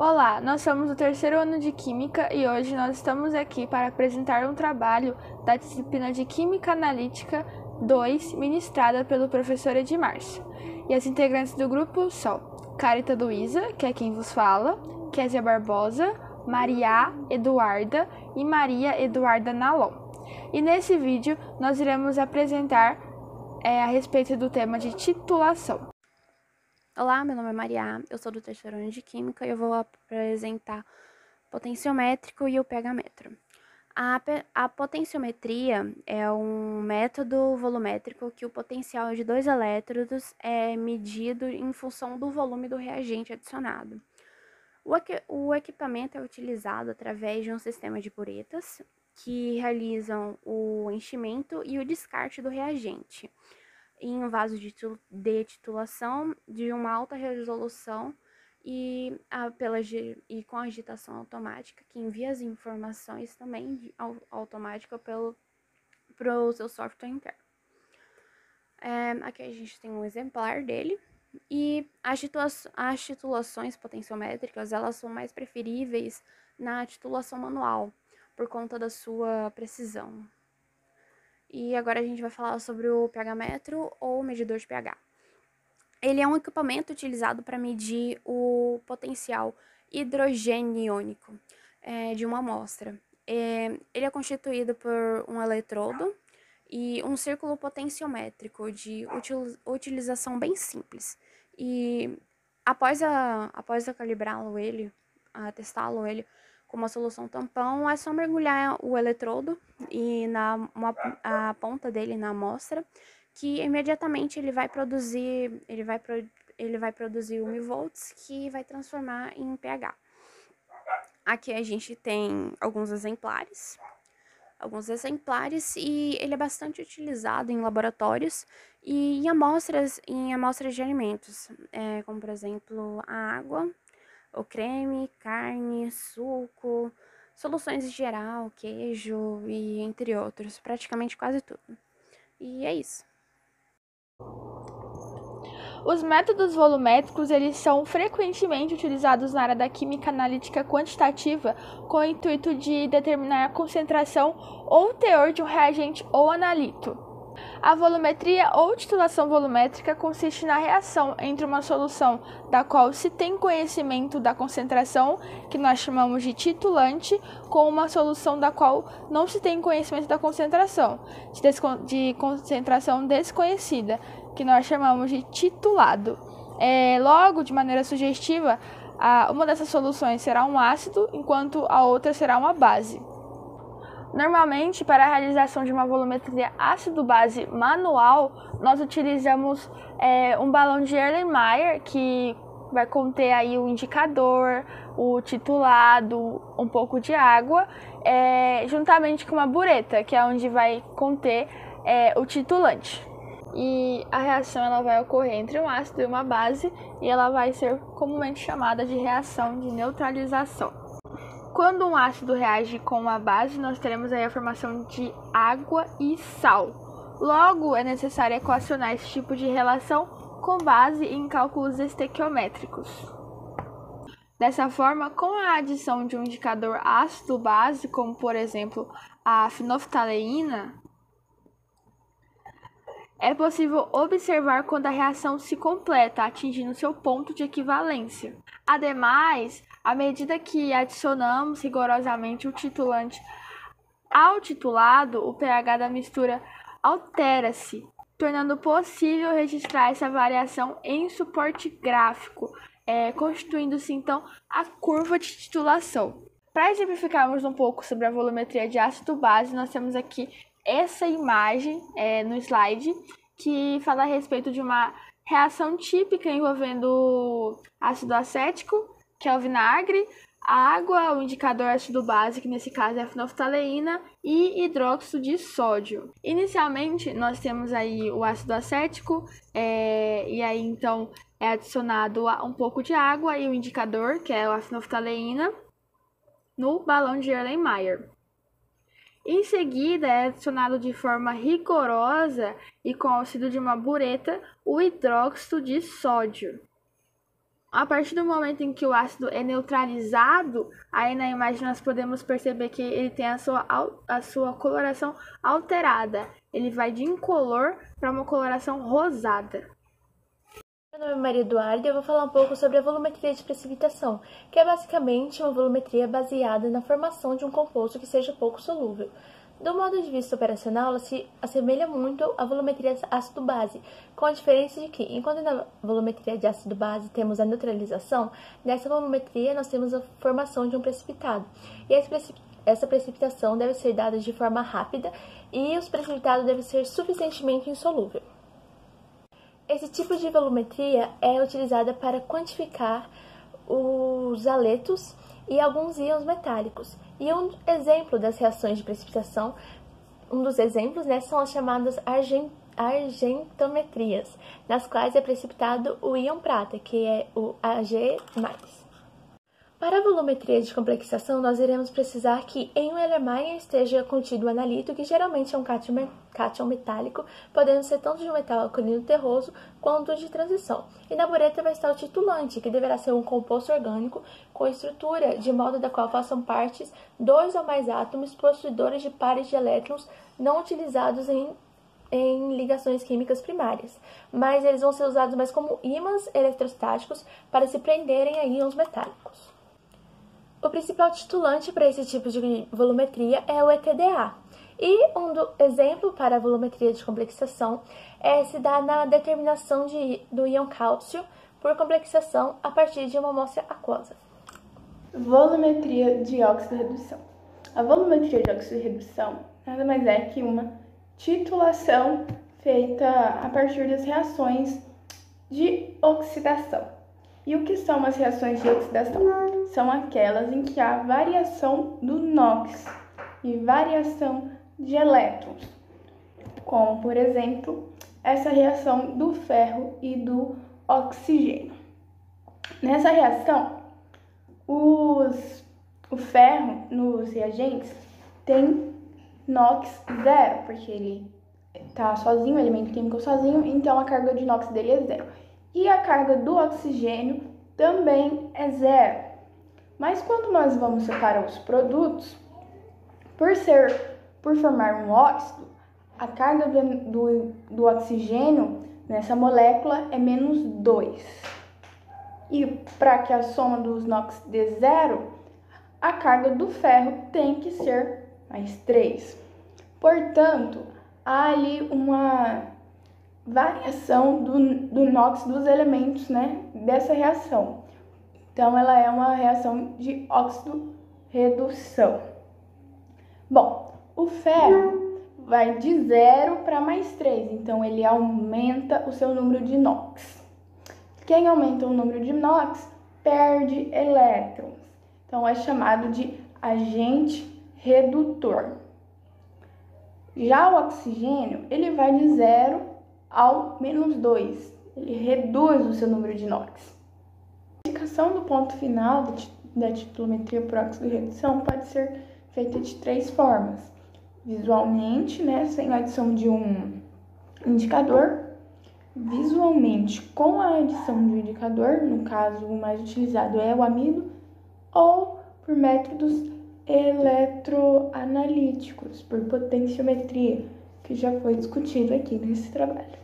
Olá, nós somos do terceiro ano de Química e hoje nós estamos aqui para apresentar um trabalho da disciplina de Química Analítica 2, ministrada pelo professor Edmárcio. E as integrantes do grupo são Carita Luísa, que é quem vos fala, Kézia Barbosa, Maria Eduarda e Maria Eduarda Nalon. E nesse vídeo nós iremos apresentar a respeito do tema de titulação. Olá, meu nome é Maria, eu sou do terceiro ano de Química e eu vou apresentar potenciométrico e o pH-metro. A potenciometria é um método volumétrico que o potencial de dois elétrodos é medido em função do volume do reagente adicionado. O equipamento é utilizado através de um sistema de buretas que realizam o enchimento e o descarte do reagente em um vaso de titulação de uma alta resolução e com agitação automática, que envia as informações também automática para o seu software interno. Aqui a gente tem um exemplar dele. E as titulações potenciométricas, elas são mais preferíveis na titulação manual, por conta da sua precisão. E agora a gente vai falar sobre o pH-metro ou medidor de pH. Ele é um equipamento utilizado para medir o potencial hidrogeniônico de uma amostra. Ele é constituído por um eletrodo e um círculo potenciométrico de utilização bem simples. E após calibrá-lo testá-lo com uma solução tampão, é só mergulhar o eletrodo e a ponta dele na amostra, que imediatamente ele vai produzir 1 mV, que vai transformar em pH. Aqui a gente tem alguns exemplares e ele é bastante utilizado em laboratórios e em amostras de alimentos, como por exemplo a água, o creme, carne, suco, soluções em geral, queijo e entre outros, praticamente quase tudo. E é isso. Os métodos volumétricos eles são frequentemente utilizados na área da química analítica quantitativa com o intuito de determinar a concentração ou teor de um reagente ou analito. A volumetria ou titulação volumétrica consiste na reação entre uma solução da qual se tem conhecimento da concentração, que nós chamamos de titulante, com uma solução da qual não se tem conhecimento da concentração, de concentração desconhecida, que nós chamamos de titulado. Logo, de maneira sugestiva, uma dessas soluções será um ácido, enquanto a outra será uma base. Normalmente, para a realização de uma volumetria ácido-base manual, nós utilizamos um balão de Erlenmeyer, que vai conter aí o indicador, o titulado, um pouco de água, juntamente com uma bureta, que é onde vai conter o titulante. E a reação ela vai ocorrer entre um ácido e uma base, e ela vai ser comumente chamada de reação de neutralização. Quando um ácido reage com uma base, nós teremos aí a formação de água e sal. Logo, é necessário equacionar esse tipo de relação com base em cálculos estequiométricos. Dessa forma, com a adição de um indicador ácido-base, como por exemplo a fenolftaleína, é possível observar quando a reação se completa, atingindo seu ponto de equivalência. Ademais, à medida que adicionamos rigorosamente o titulante ao titulado, o pH da mistura altera-se, tornando possível registrar essa variação em suporte gráfico, constituindo-se então a curva de titulação. Para exemplificarmos um pouco sobre a volumetria de ácido-base, nós temos aqui essa imagem no slide, que fala a respeito de uma reação típica envolvendo ácido acético, que é o vinagre, água, o indicador ácido-base, que nesse caso é a fenolftaleína, e hidróxido de sódio. Inicialmente, nós temos aí o ácido acético, e aí então é adicionado um pouco de água e o indicador, que é a fenolftaleína, no balão de Erlenmeyer. Em seguida, é adicionado de forma rigorosa e com auxílio de uma bureta o hidróxido de sódio. A partir do momento em que o ácido é neutralizado, aí na imagem nós podemos perceber que ele tem a sua coloração alterada. Ele vai de incolor para uma coloração rosada. Meu nome é Maria Eduarda e eu vou falar um pouco sobre a volumetria de precipitação, que é basicamente uma volumetria baseada na formação de um composto que seja pouco solúvel. Do modo de vista operacional, ela se assemelha muito à volumetria ácido-base, com a diferença de que, enquanto na volumetria de ácido-base temos a neutralização, nessa volumetria nós temos a formação de um precipitado. E essa precipitação deve ser dada de forma rápida e os precipitados devem ser suficientemente insolúvel. Esse tipo de volumetria é utilizada para quantificar os haletos e alguns íons metálicos. E um exemplo das reações de precipitação, são as chamadas argentometrias, nas quais é precipitado o íon prata, que é o Ag+. Para a volumetria de complexação, nós iremos precisar que em um Erlenmeyer esteja contido o analito, que geralmente é um cátion metálico, podendo ser tanto de um metal alcalino terroso quanto de transição. E na bureta vai estar o titulante, que deverá ser um composto orgânico com estrutura de modo da qual façam partes dois ou mais átomos possuidores de pares de elétrons não utilizados em ligações químicas primárias, mas eles vão ser usados mais como ímãs eletrostáticos para se prenderem a íons metálicos. O principal titulante para esse tipo de volumetria é o ETDA. E exemplo para a volumetria de complexação se dá na determinação do íon cálcio por complexação a partir de uma amostra aquosa. Volumetria de óxido-redução. A volumetria de óxido-redução nada mais é que uma titulação feita a partir das reações de oxidação. E o que são as reações de oxidação? São aquelas em que há variação do NOx e variação de elétrons, como, por exemplo, essa reação do ferro e do oxigênio. Nessa reação, o ferro nos reagentes tem NOx zero, porque ele está sozinho, elemento químico sozinho, então a carga de NOx dele é zero. E a carga do oxigênio também é zero. Mas quando nós vamos separar os produtos, por formar um óxido, a carga do oxigênio nessa molécula é menos 2. E para que a soma dos NOx dê zero, a carga do ferro tem que ser mais 3. Portanto, há ali uma variação do NOx dos elementos, dessa reação. Então, ela é uma reação de óxido-redução. Bom, o ferro vai de 0 para mais 3, então ele aumenta o seu número de NOx. Quem aumenta o número de NOx perde elétrons, então é chamado de agente redutor. Já o oxigênio, ele vai de 0 ao menos 2, ele reduz o seu número de NOx. A indicação do ponto final da titulometria por óxido-redução pode ser feita de 3 formas. Visualmente, sem a adição de um indicador. Visualmente, com a adição de um indicador, no caso o mais utilizado é o amido, ou por métodos eletroanalíticos, por potenciometria, que já foi discutido aqui nesse trabalho.